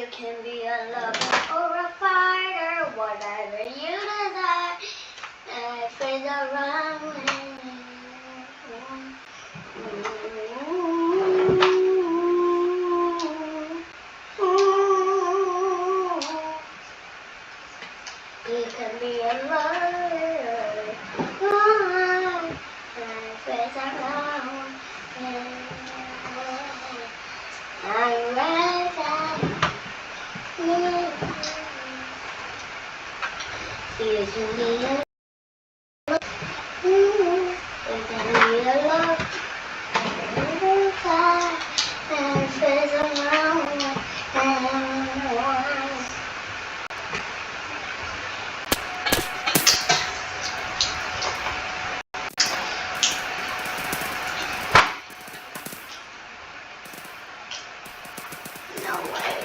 You can be a lover or a fighter, whatever you desire. For the runway. You can be a lover. Face around. I'm ready. You can be a love. And face around. No way.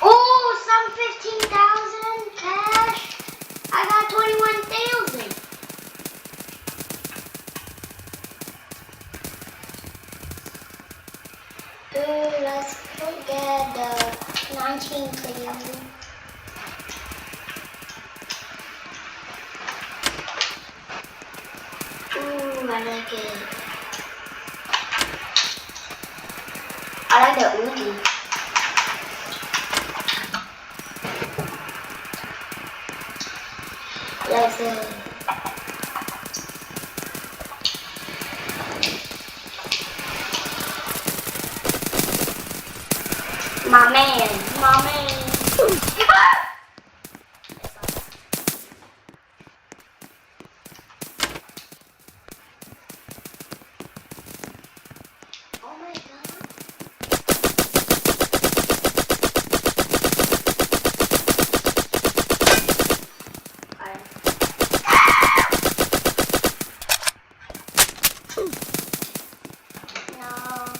Oh, some 15,000 cash. I got 21,000. Ooh, let's get the 19,000. Ooh, I like it. I like the Uzi. Let's my man. Oh my god. No.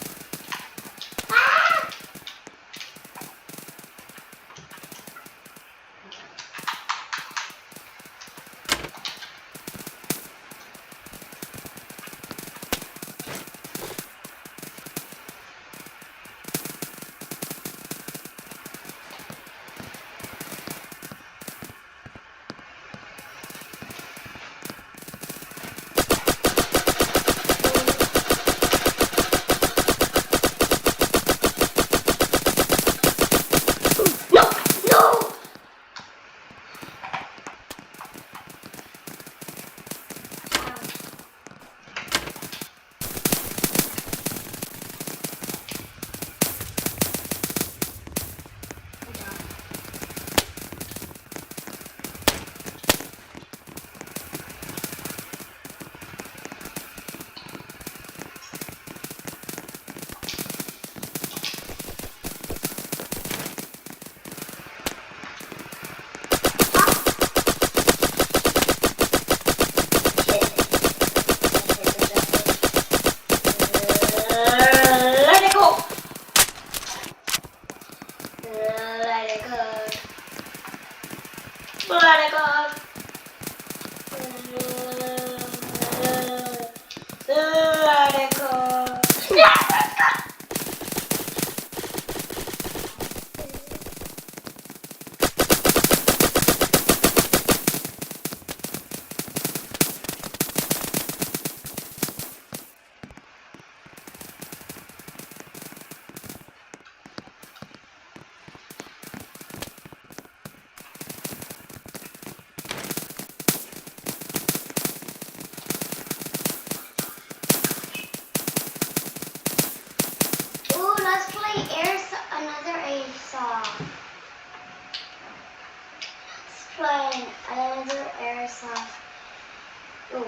Play another airsoft.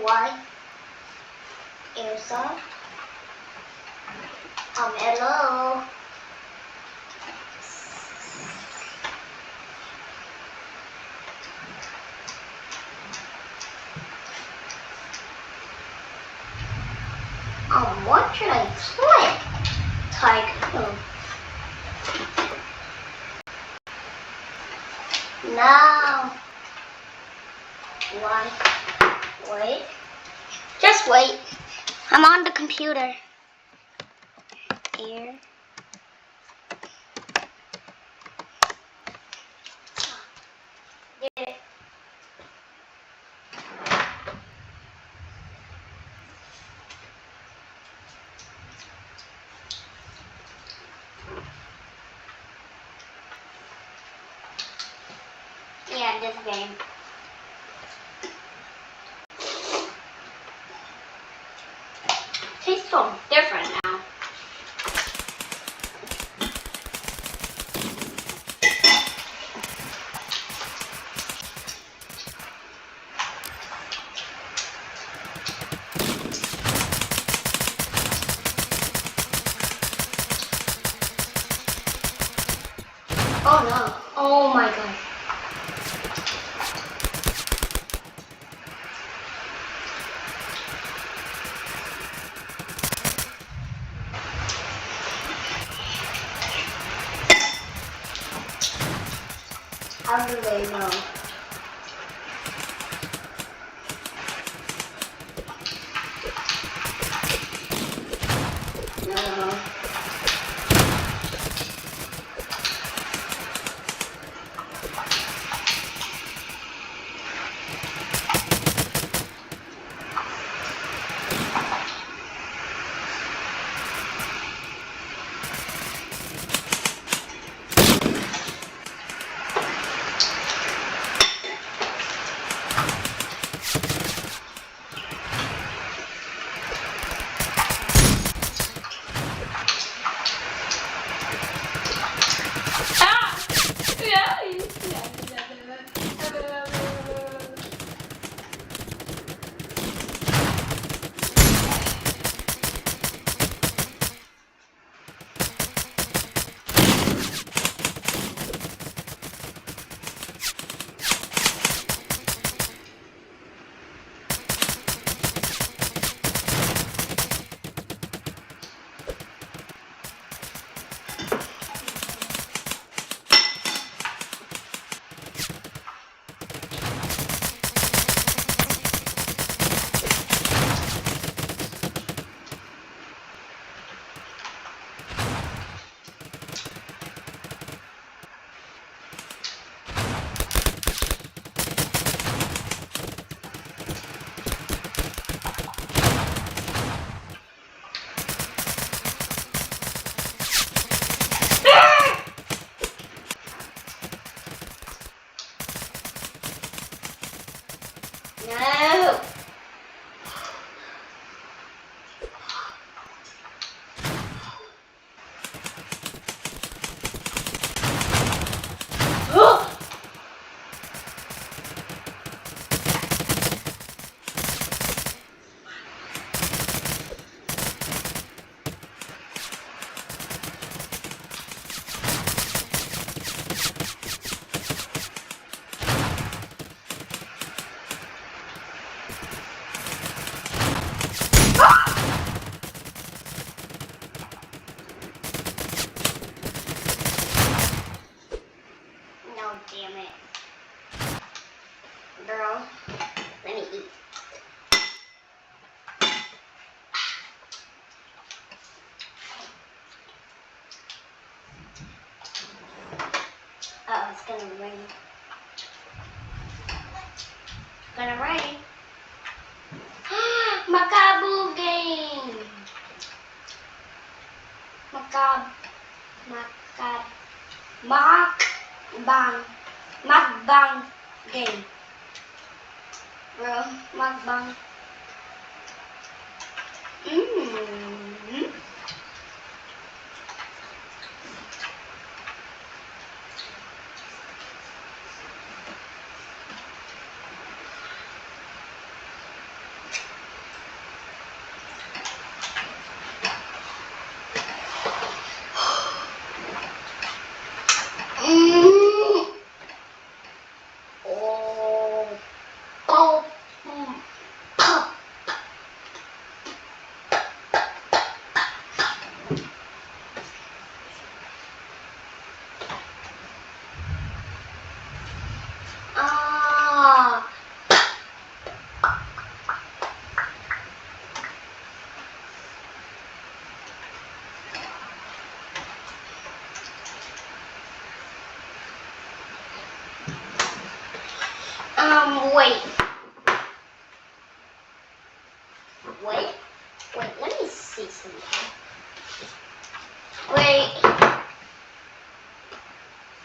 Why? Elsa. Hello. What should I play? Tycoon. Now. Wait. Just wait. I'm on the computer. Here. Did it. Yeah, this game. Tastes so different now. Oh no. Oh my god. How do they know? No. No. No, damn it. Girl, let me eat. Oh, it's gonna rain. It's gonna rain. Macabre game. Macabre. Mukbang game. Bro, mukbang. Ah. Wait. Wait, let me